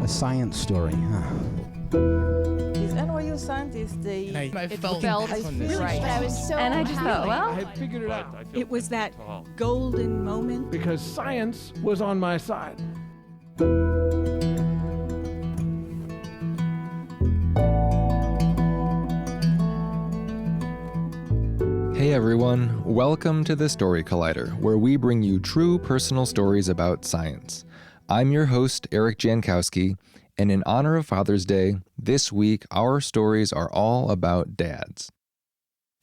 A science story, huh? These NYU scientists, I felt really right. I was so And I just thought, well, I had figured it out It was that golden moment. because science was on my side. Hey everyone, welcome to the Story Collider, where we bring you true personal stories about science. I'm your host, Eric Jankowski, and in honor of Father's Day, this week our stories are all about dads.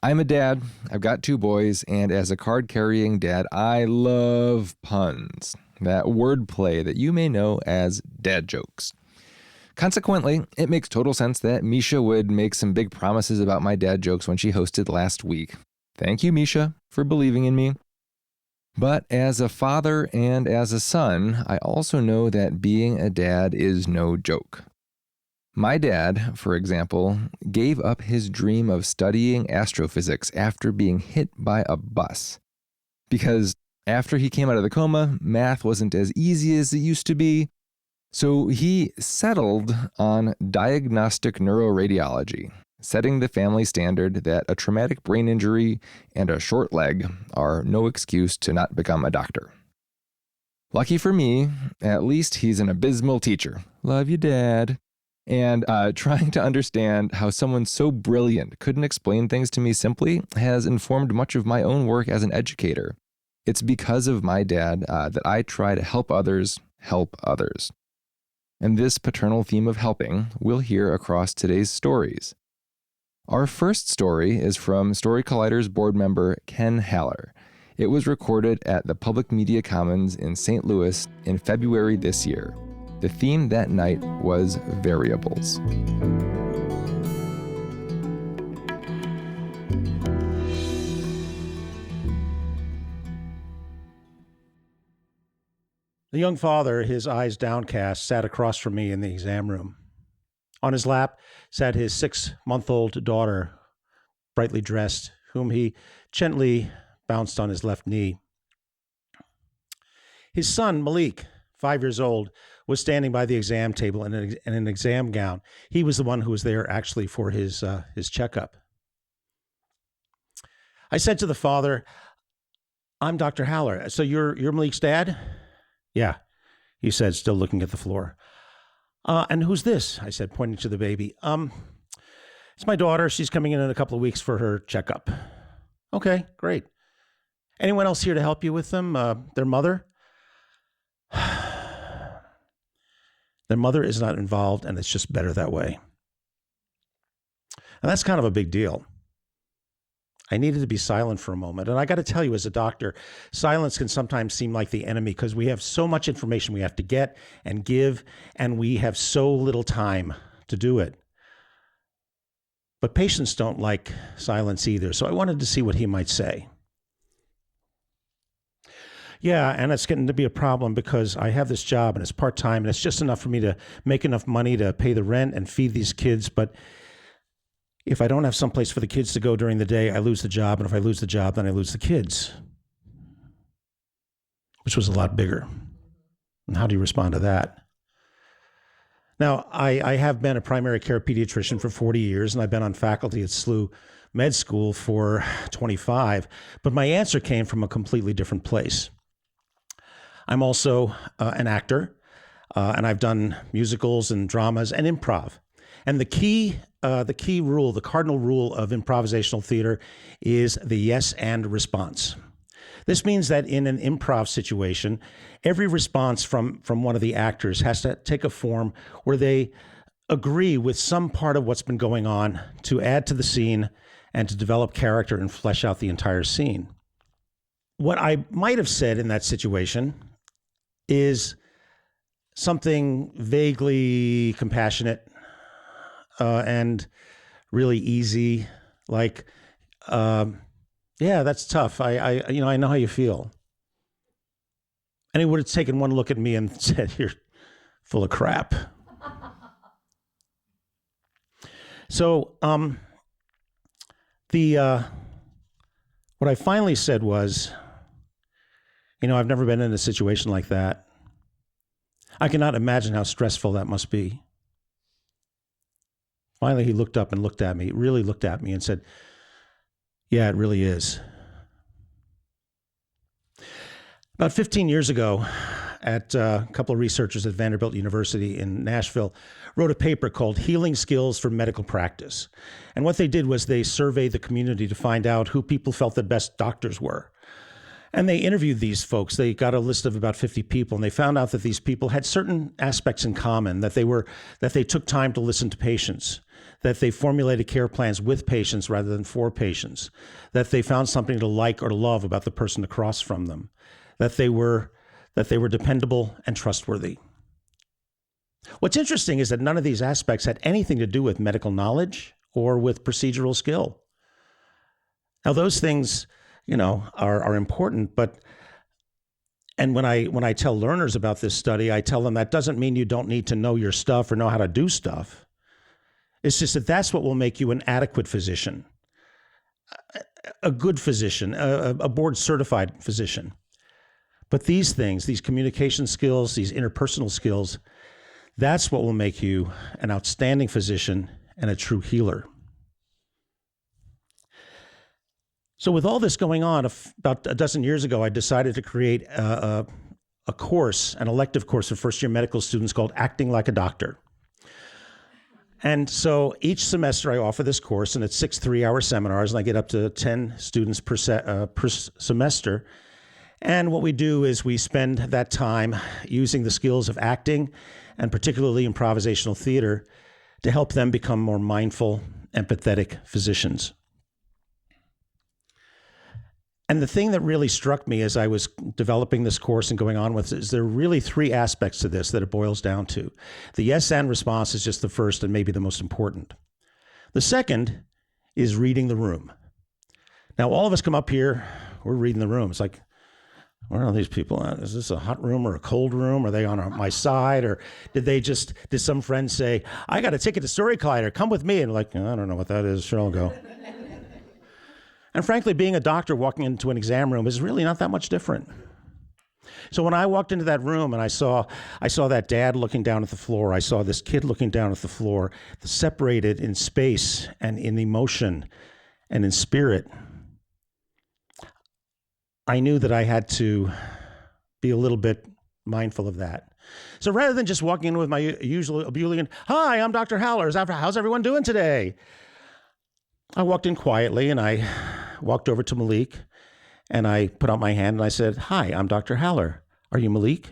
I'm a dad, I've got 2 boys, and as a card-carrying dad, I love puns. That wordplay that you may know as dad jokes. Consequently, it makes total sense that Misha would make some big promises about my dad jokes when she hosted last week. Thank you, Misha, for believing in me. But as a father and as a son, I also know that being a dad is no joke. My dad, for example, gave up his dream of studying astrophysics after being hit by a bus. Because after he came out of the coma, math wasn't as easy as it used to be. So he settled on diagnostic neuroradiology, setting the family standard that a traumatic brain injury and a short leg are no excuse to not become a doctor. Lucky for me, at least he's an abysmal teacher. Love you, Dad. And trying to understand how someone so brilliant couldn't explain things to me simply has informed much of my own work as an educator. It's because of my dad that I try to help others help others. And this paternal theme of helping we'll hear across today's stories. Our first story is from Story Collider's board member Ken Haller. It was recorded at the Public Media Commons in St. Louis in February this year. The theme that night was variables. The young father, his eyes downcast, sat across from me in the exam room. On his lap sat his 6-month-old daughter, brightly dressed, whom he gently bounced on his left knee. His son, Malik, 5 years old, was standing by the exam table in an exam gown. He was the one who was there actually for his checkup. I said to the father, "I'm Dr. Haller. So you're Malik's dad?" "Yeah," he said, still looking at the floor. "And who's this?" I said, pointing to the baby. It's my daughter. She's coming in a couple of weeks for her checkup." "Okay, great. Anyone else here to help you with them? Their mother?" "Their mother is not involved, and it's just better that way." And that's kind of a big deal. I needed to be silent for a moment. And I got to tell you, as a doctor, silence can sometimes seem like the enemy because we have so much information we have to get and give, and we have so little time to do it. But patients don't like silence either, so I wanted to see what he might say. "Yeah, and it's getting to be a problem because I have this job and it's part-time and it's just enough for me to make enough money to pay the rent and feed these kids, but if I don't have someplace for the kids to go during the day, I lose the job, and if I lose the job, then I lose the kids." Which was a lot bigger. And how do you respond to that? Now, I have been a primary care pediatrician for 40 years, and I've been on faculty at SLU Med School for 25, but my answer came from a completely different place. I'm also an actor, and I've done musicals and dramas and improv. And the key rule, the cardinal rule of improvisational theater is the yes and response. This means that in an improv situation, every response from one of the actors has to take a form where they agree with some part of what's been going on to add to the scene and to develop character and flesh out the entire scene. What I might have said in that situation is something vaguely compassionate and really easy, like, "Yeah, that's tough. I know how you feel." And he would have taken one look at me and said, "You're full of crap." So, what I finally said was, "I've never been in a situation like that. I cannot imagine how stressful that must be. Finally, he looked up and looked at me, really looked at me and said, yeah, it really is. About 15 years ago, a couple of researchers at Vanderbilt University in Nashville wrote a paper called Healing Skills for Medical Practice. And what they did was they surveyed the community to find out who people felt the best doctors were. And they interviewed these folks. They got a list of about 50 people, and they found out that these people had certain aspects in common, that they took time to listen to patients, that they formulated care plans with patients rather than for patients, that they found something to like or to love about the person across from them, that they were dependable and trustworthy. What's interesting is that none of these aspects had anything to do with medical knowledge or with procedural skill. Now, those things, are important, and when I tell learners about this study, I tell them that doesn't mean you don't need to know your stuff or know how to do stuff. It's just that that's what will make you an adequate physician, a good physician, a board-certified physician. But these things, these communication skills, these interpersonal skills, that's what will make you an outstanding physician and a true healer. So with all this going on, about a dozen years ago, I decided to create a course, an elective course for first-year medical students called Acting Like a Doctor. And so each semester I offer this course, and it's 6 3-hour seminars, and I get up to 10 students per semester. And what we do is we spend that time using the skills of acting, and particularly improvisational theater, to help them become more mindful, empathetic physicians. And the thing that really struck me as I was developing this course and going on with it is there are really 3 aspects to this that it boils down to. The yes and response is just the first and maybe the most important. The second is reading the room. Now, all of us come up here, we're reading the room. It's like, where are these people at? Is this a hot room or a cold room? Are they on my side? Or did some friend say, I got a ticket to Story Collider, come with me? And like, I don't know what that is, sure, I'll go. And frankly, being a doctor walking into an exam room is really not that much different. So when I walked into that room and I saw that dad looking down at the floor, I saw this kid looking down at the floor, separated in space and in emotion and in spirit, I knew that I had to be a little bit mindful of that. So rather than just walking in with my usual ebullient, hi, I'm Dr. Haller, how's everyone doing today? I walked in quietly and I walked over to Malik and I put out my hand and I said, hi, I'm Dr. Haller. Are you Malik?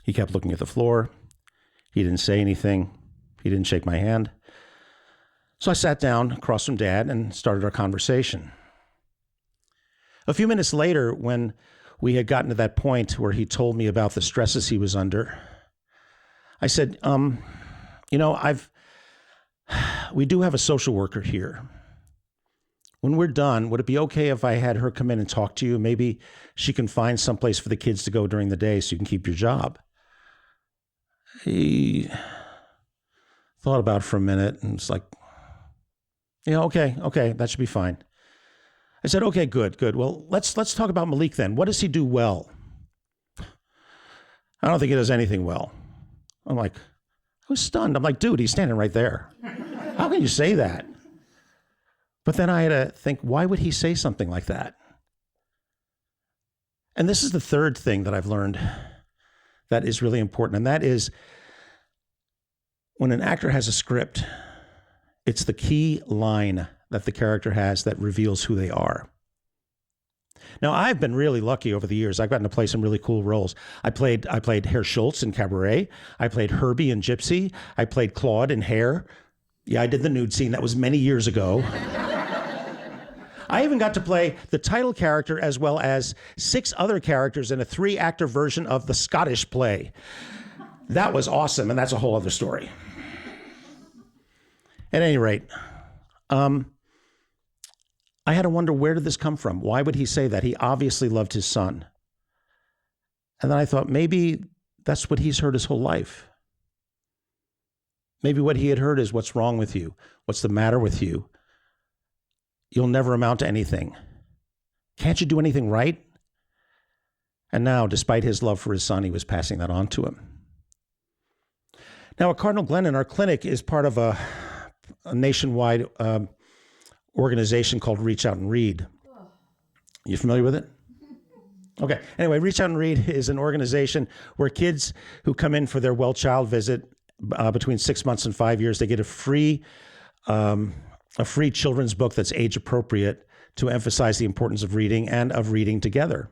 He kept looking at the floor. He didn't say anything. He didn't shake my hand. So I sat down across from Dad and started our conversation. A few minutes later, when we had gotten to that point where he told me about the stresses he was under, I said, we do have a social worker here. When we're done, would it be okay if I had her come in and talk to you? Maybe she can find someplace for the kids to go during the day so you can keep your job. He thought about it for a minute and was like, yeah, okay, that should be fine. I said, okay, good. Well, let's talk about Malik then. What does he do well? I don't think he does anything well. I'm like, I was stunned. I'm like, dude, he's standing right there. How can you say that? But then I had to think, why would he say something like that? And this is the third thing that I've learned that is really important, and that is when an actor has a script, it's the key line that the character has that reveals who they are. Now, I've been really lucky over the years. I've gotten to play some really cool roles. I played Herr Schultz in Cabaret. I played Herbie in Gypsy. I played Claude in Hair. Yeah, I did the nude scene. That was many years ago. I even got to play the title character as well as 6 other characters in a 3-actor version of the Scottish play. That was awesome, and that's a whole other story. At any rate, I had to wonder, where did this come from? Why would he say that? He obviously loved his son. And then I thought, maybe that's what he's heard his whole life. Maybe what he had heard is, what's wrong with you? What's the matter with you? You'll never amount to anything. Can't you do anything right? And now, despite his love for his son, he was passing that on to him. Now, at Cardinal Glennon, our clinic is part of a nationwide organization called Reach Out and Read. You familiar with it? Okay. Anyway, Reach Out and Read is an organization where kids who come in for their well child visit between 6 months and 5 years, they get a free children's book that's age appropriate to emphasize the importance of reading and of reading together.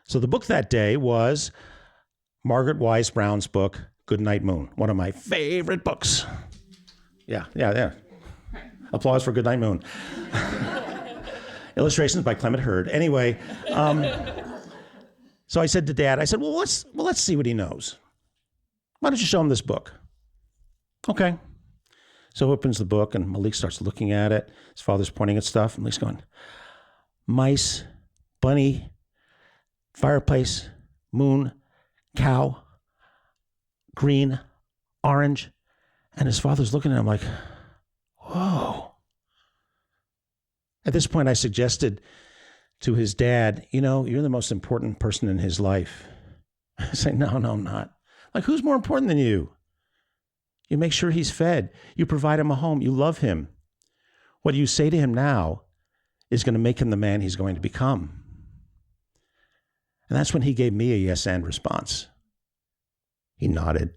So the book that day was Margaret Wise Brown's book, Goodnight Moon, one of my favorite books. Yeah. Applause for Goodnight Moon. Illustrations by Clement Hurd. Anyway, so I said to Dad, well, let's see what he knows. Why don't you show him this book? Okay. So he opens the book, and Malik starts looking at it. His father's pointing at stuff, and Malik's going, mice, bunny, fireplace, moon, cow, green, orange. And his father's looking at him like, whoa. At this point, I suggested to his dad, you're the most important person in his life. I say, no, I'm not. Like, who's more important than you? You make sure he's fed. You provide him a home. You love him. What you say to him now is going to make him the man he's going to become. And that's when he gave me a yes and response. He nodded.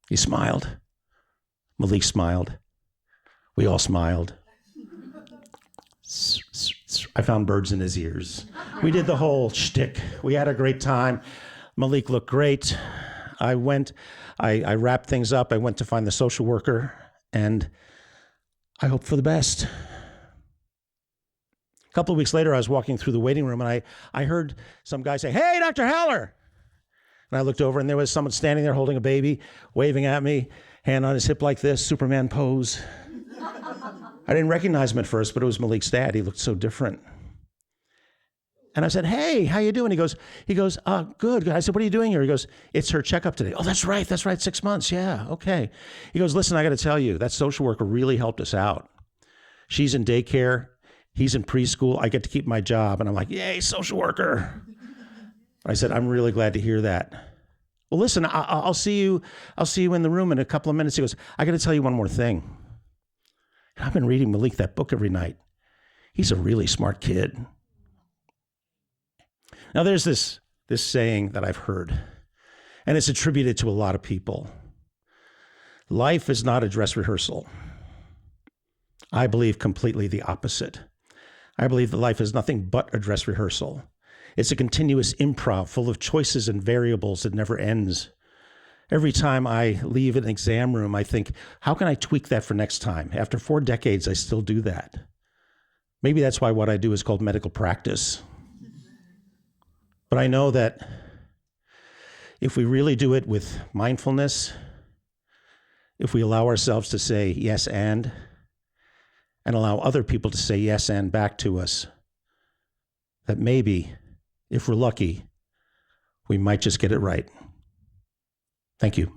He smiled. Malik smiled. We all smiled. I found birds in his ears. We did the whole shtick. We had a great time. Malik looked great. I wrapped things up. I went to find the social worker, and I hoped for the best. A couple of weeks later, I was walking through the waiting room, and I heard some guy say, "Hey, Dr. Haller!" And I looked over, and there was someone standing there holding a baby, waving at me, hand on his hip like this, Superman pose. I didn't recognize him at first, but it was Malik's dad. He looked so different. And I said, "Hey, how you doing?" He goes, good. I said, "What are you doing here?" He goes, "It's her checkup today." "Oh, that's right. 6 months. Yeah, okay." He goes, "Listen, I got to tell you, that social worker really helped us out. She's in daycare. He's in preschool. I get to keep my job." And I'm like, "Yay, social worker." I said, "I'm really glad to hear that." "Well, listen, I'll see you in the room in a couple of minutes." He goes, "I got to tell you one more thing. I've been reading Malik that book every night. He's a really smart kid." Now, there's this saying that I've heard, and it's attributed to a lot of people. Life is not a dress rehearsal. I believe completely the opposite. I believe that life is nothing but a dress rehearsal. It's a continuous improv full of choices and variables that never ends. Every time I leave an exam room, I think, how can I tweak that for next time? After 4 decades, I still do that. Maybe that's why what I do is called medical practice. But I know that if we really do it with mindfulness, if we allow ourselves to say yes and allow other people to say yes and back to us, that maybe, if we're lucky, we might just get it right. Thank you.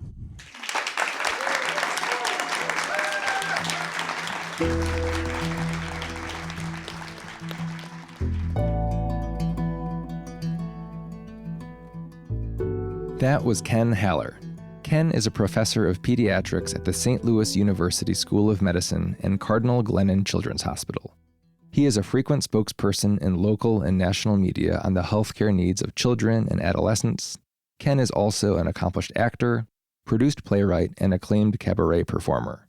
That was Ken Haller. Ken is a professor of pediatrics at the St. Louis University School of Medicine and Cardinal Glennon Children's Hospital. He is a frequent spokesperson in local and national media on the healthcare needs of children and adolescents. Ken is also an accomplished actor, produced playwright, and acclaimed cabaret performer.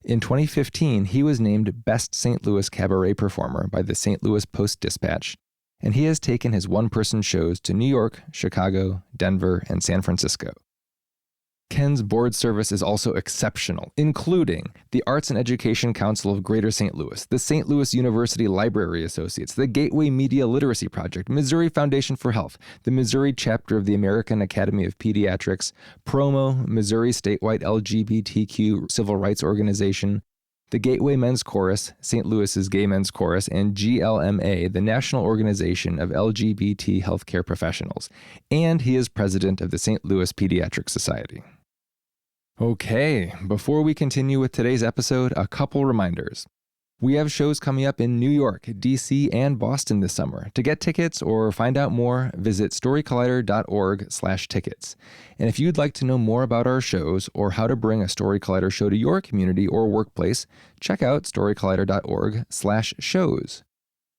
In 2015, he was named Best St. Louis Cabaret Performer by the St. Louis Post-Dispatch, and he has taken his one-person shows to New York, Chicago, Denver, and San Francisco. Ken's board service is also exceptional, including the Arts and Education Council of Greater St. Louis, the St. Louis University Library Associates, the Gateway Media Literacy Project, Missouri Foundation for Health, the Missouri chapter of the American Academy of Pediatrics, Promo, Missouri statewide LGBTQ civil rights organization, the Gateway Men's Chorus, St. Louis's Gay Men's Chorus, and GLMA, the National Organization of LGBT Healthcare Professionals, and he is president of the St. Louis Pediatric Society. Okay, before we continue with today's episode, a couple reminders. We have shows coming up in New York, DC, and Boston this summer. To get tickets or find out more, visit storycollider.org/tickets. And if you'd like to know more about our shows or how to bring a Story Collider show to your community or workplace, check out storycollider.org/shows.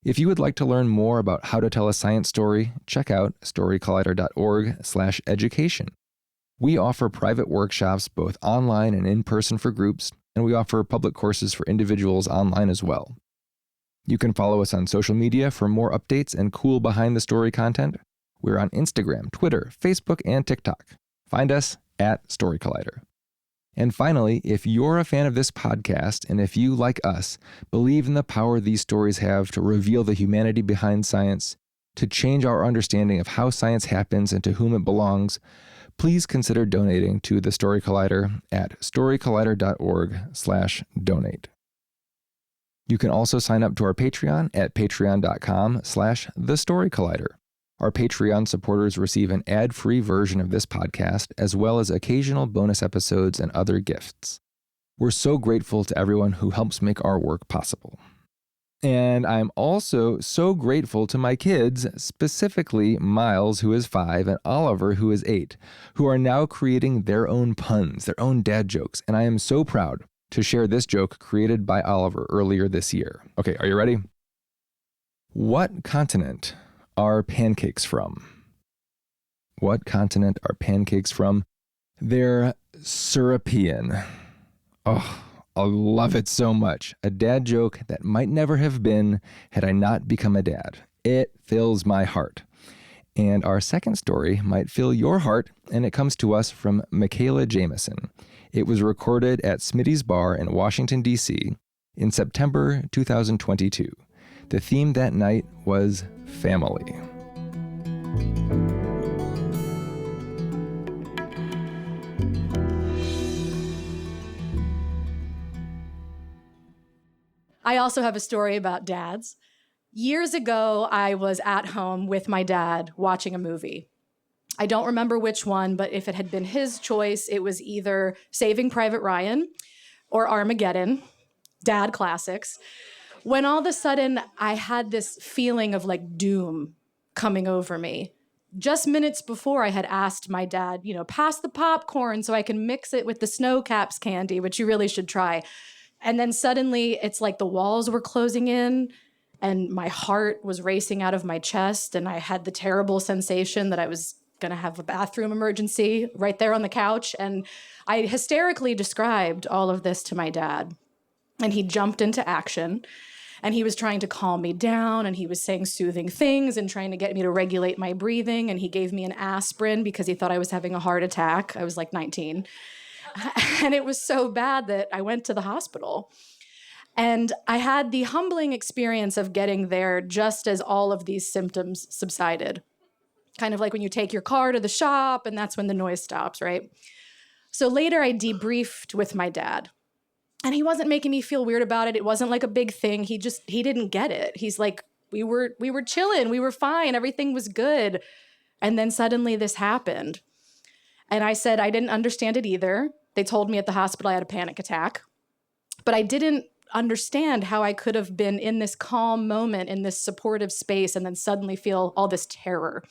If you would like to learn more about how to tell a science story, check out storycollider.org/education. We offer private workshops both online and in person for groups, and we offer public courses for individuals online as well. You can follow us on social media for more updates and cool behind-the-story content. We're on Instagram, Twitter, Facebook, and TikTok. Find us at Story Collider. And finally, if you're a fan of this podcast, and if you, like us, believe in the power these stories have to reveal the humanity behind science, to change our understanding of how science happens and to whom it belongs, please consider donating to the Story Collider at storycollider.org/donate. You can also sign up to our Patreon at patreon.com/thestorycollider. Our Patreon supporters receive an ad-free version of this podcast, as well as occasional bonus episodes and other gifts. We're so grateful to everyone who helps make our work possible. And I'm also so grateful to my kids, specifically Miles, who is 5, and Oliver, who is 8, who are now creating their own puns, their own dad jokes. And I am so proud to share this joke created by Oliver earlier this year. Okay, are you ready? What continent are pancakes from? What continent are pancakes from? They're European. Oh, I love it so much. A dad joke that might never have been had I not become a dad. It fills my heart. And our second story might fill your heart, and it comes to us from Mikala Jamison. It was recorded at Smitty's Bar in Washington, D.C. in September 2022. The theme that night was family. I also have a story about dads. Years ago, I was at home with my dad watching a movie. I don't remember which one, but if it had been his choice, it was either Saving Private Ryan or Armageddon, dad classics. When all of a sudden, I had this feeling of like doom coming over me. Just minutes before, I had asked my dad, pass the popcorn so I can mix it with the Snow Caps candy, which you really should try. And then suddenly it's like the walls were closing in and my heart was racing out of my chest. And I had the terrible sensation that I was going to have a bathroom emergency right there on the couch. And I hysterically described all of this to my dad. And he jumped into action. And he was trying to calm me down. And he was saying soothing things and trying to get me to regulate my breathing. And he gave me an aspirin because he thought I was having a heart attack. I was like 19. And it was so bad that I went to the hospital. And I had the humbling experience of getting there just as all of these symptoms subsided. Kind of like when you take your car to the shop and that's when the noise stops, right? So later I debriefed with my dad. And he wasn't making me feel weird about it. It wasn't like a big thing. He didn't get it. He's like, we were chilling. We were fine. Everything was good. And then suddenly this happened. And I said, I didn't understand it either. They told me at the hospital I had a panic attack. But I didn't understand how I could have been in this calm moment, in this supportive space, and then suddenly feel all this terror.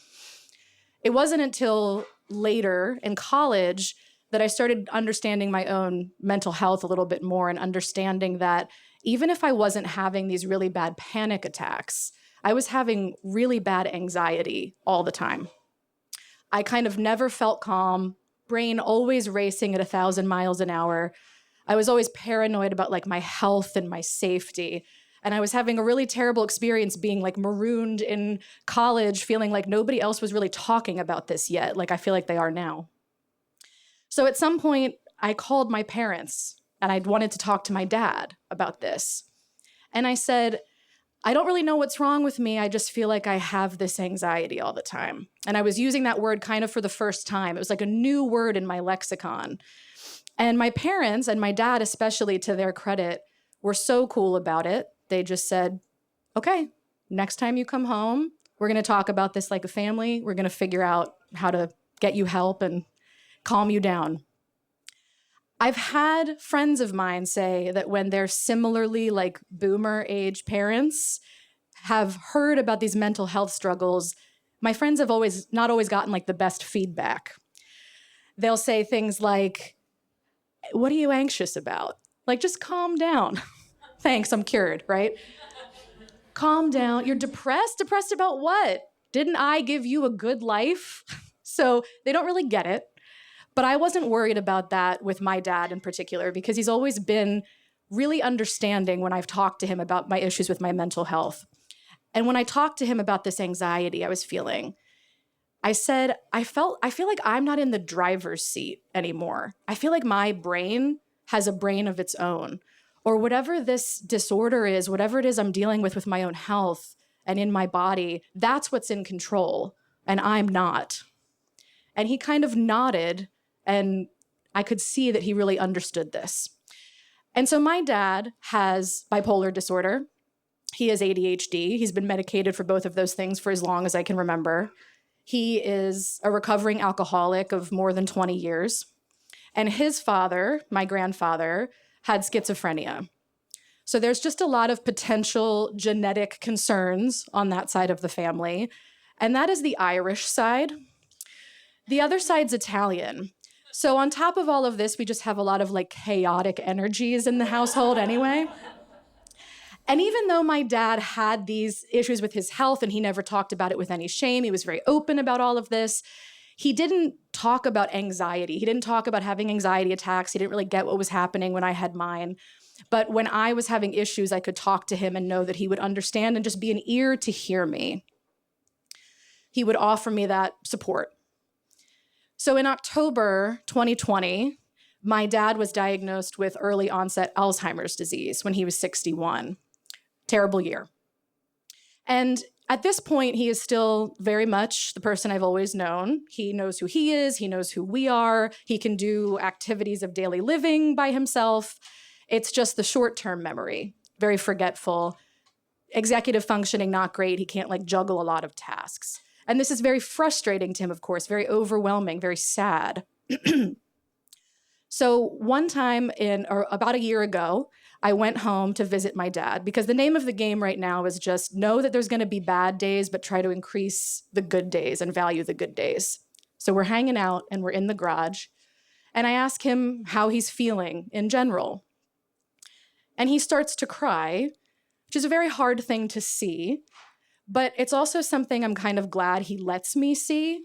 It wasn't until later in college that I started understanding my own mental health a little bit more and understanding that even if I wasn't having these really bad panic attacks, I was having really bad anxiety all the time. I kind of never felt calm, brain always racing at 1,000 miles an hour. I was always paranoid about like my health and my safety. And I was having a really terrible experience being like marooned in college, feeling like nobody else was really talking about this yet, like I feel like they are now. So at some point, I called my parents and I wanted to talk to my dad about this. And I said, I don't really know what's wrong with me. I just feel like I have this anxiety all the time. And I was using that word kind of for the first time. It was like a new word in my lexicon. And my parents, and my dad especially, to their credit, were so cool about it. They just said, okay, next time you come home, we're going to talk about this like a family. We're going to figure out how to get you help and calm you down. I've had friends of mine say that when they're similarly like boomer age parents have heard about these mental health struggles, my friends have not always gotten like the best feedback. They'll say things like, "What are you anxious about? Like, just calm down." Thanks, I'm cured, right? Calm down. You're depressed? Depressed about what? Didn't I give you a good life? So they don't really get it. But I wasn't worried about that with my dad in particular, because he's always been really understanding when I've talked to him about my issues with my mental health. And when I talked to him about this anxiety I was feeling, I said, I feel like I'm not in the driver's seat anymore. I feel like my brain has a brain of its own, or whatever this disorder is, whatever it is I'm dealing with my own health and in my body, that's what's in control, and I'm not. And he kind of nodded, and I could see that he really understood this. And so my dad has bipolar disorder. He has ADHD. He's been medicated for both of those things for as long as I can remember. He is a recovering alcoholic of more than 20 years. And his father, my grandfather, had schizophrenia. So there's just a lot of potential genetic concerns on that side of the family. And that is the Irish side. The other side's Italian. So on top of all of this, we just have a lot of like chaotic energies in the household anyway. And even though my dad had these issues with his health and he never talked about it with any shame, he was very open about all of this, he didn't talk about anxiety. He didn't talk about having anxiety attacks. He didn't really get what was happening when I had mine. But when I was having issues, I could talk to him and know that he would understand and just be an ear to hear me. He would offer me that support. So in October 2020, my dad was diagnosed with early onset Alzheimer's disease when he was 61. Terrible year. And at this point, he is still very much the person I've always known. He knows who he is. He knows who we are. He can do activities of daily living by himself. It's just the short-term memory, very forgetful. Executive functioning, not great. He can't like juggle a lot of tasks. And this is very frustrating to him, of course, very overwhelming, very sad. So one time about a year ago, I went home to visit my dad, because the name of the game right now is just know that there's going to be bad days, but try to increase the good days and value the good days. So we're hanging out and we're in the garage, and I ask him how he's feeling in general. And he starts to cry, which is a very hard thing to see, but it's also something I'm kind of glad he lets me see,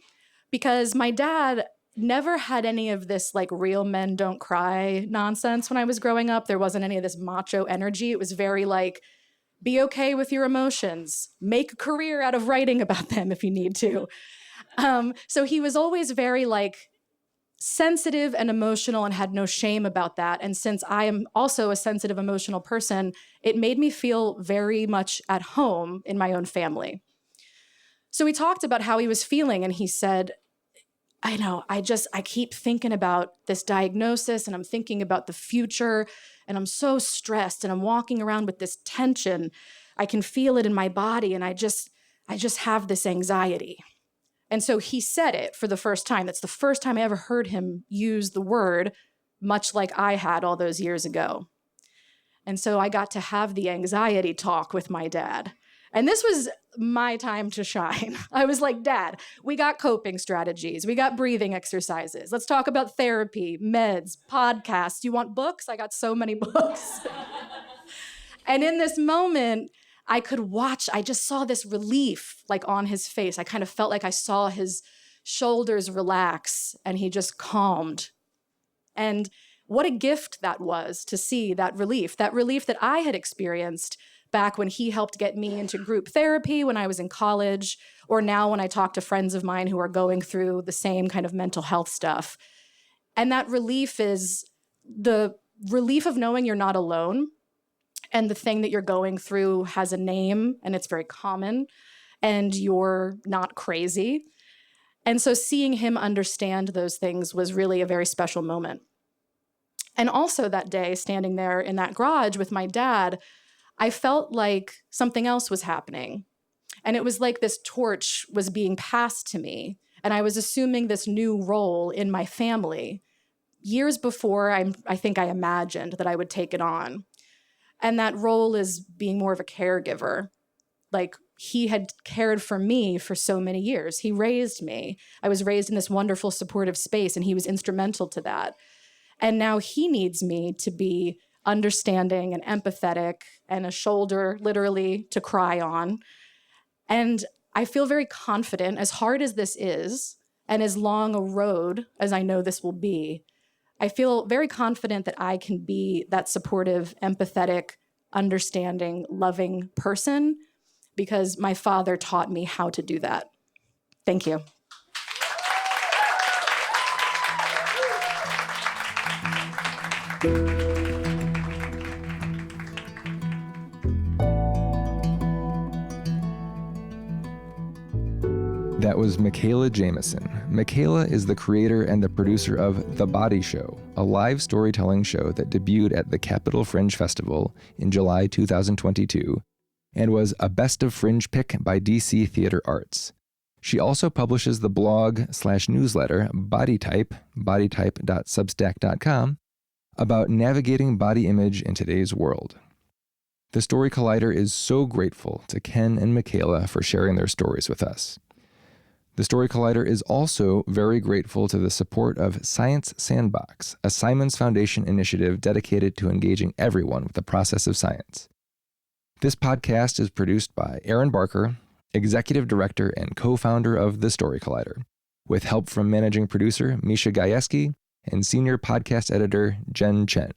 because my dad never had any of this like real men don't cry nonsense when I was growing up. There wasn't any of this macho energy. It was very like, be okay with your emotions, make a career out of writing about them if you need to. So he was always very like sensitive and emotional and had no shame about that. And since I am also a sensitive, emotional person, it made me feel very much at home in my own family. So we talked about how he was feeling, and he said, I know, I keep thinking about this diagnosis, and I'm thinking about the future, and I'm so stressed, and I'm walking around with this tension. I can feel it in my body, and I just have this anxiety. And so he said it for the first time. That's the first time I ever heard him use the word, much like I had all those years ago. And so I got to have the anxiety talk with my dad. And this was my time to shine. I was like, Dad, we got coping strategies. We got breathing exercises. Let's talk about therapy, meds, podcasts. You want books? I got so many books. And in this moment, I just saw this relief like on his face. I kind of felt like I saw his shoulders relax and he just calmed. And what a gift that was to see that relief that I had experienced back when he helped get me into group therapy when I was in college, or now when I talk to friends of mine who are going through the same kind of mental health stuff. And that relief is the relief of knowing you're not alone, and the thing that you're going through has a name and it's very common, and you're not crazy. And so seeing him understand those things was really a very special moment. And also that day, standing there in that garage with my dad, I felt like something else was happening. And it was like this torch was being passed to me, and I was assuming this new role in my family, years before I think I imagined that I would take it on. And that role is being more of a caregiver. Like, he had cared for me for so many years. He raised me. I was raised in this wonderful supportive space, and he was instrumental to that. And now he needs me to be understanding and empathetic and a shoulder, literally, to cry on. And I feel very confident, as hard as this is, and as long a road as I know this will be, I feel very confident that I can be that supportive, empathetic, understanding, loving person, because my father taught me how to do that. Thank you. That was Mikala Jamison. Mikala is the creator and the producer of The Body Show, a live storytelling show that debuted at the Capitol Fringe Festival in July 2022 and was a Best of Fringe pick by DC Theater Arts. She also publishes the blog/newsletter Bodytype, bodytype.substack.com, about navigating body image in today's world. The Story Collider is so grateful to Ken and Mikala for sharing their stories with us. The Story Collider is also very grateful to the support of Science Sandbox, a Simons Foundation initiative dedicated to engaging everyone with the process of science. This podcast is produced by Aaron Barker, executive director and co-founder of The Story Collider, with help from managing producer Misha Gajewski and senior podcast editor Jen Chen.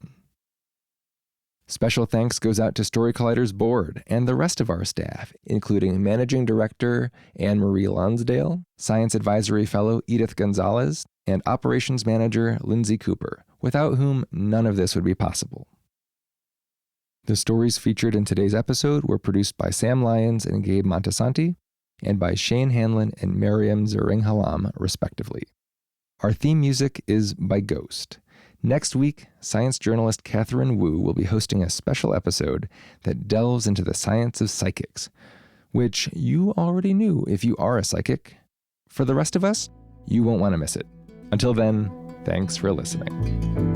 Special thanks goes out to Story Collider's board and the rest of our staff, including Managing Director Anne-Marie Lonsdale, Science Advisory Fellow Edith Gonzalez, and Operations Manager Lindsay Cooper, without whom none of this would be possible. The stories featured in today's episode were produced by Sam Lyons and Gabe Montesanti, and by Shane Hanlon and Mariam Zering-Halam, respectively. Our theme music is by Ghost. Next week, science journalist Catherine Wu will be hosting a special episode that delves into the science of psychics, which you already knew if you are a psychic. For the rest of us, you won't want to miss it. Until then, thanks for listening.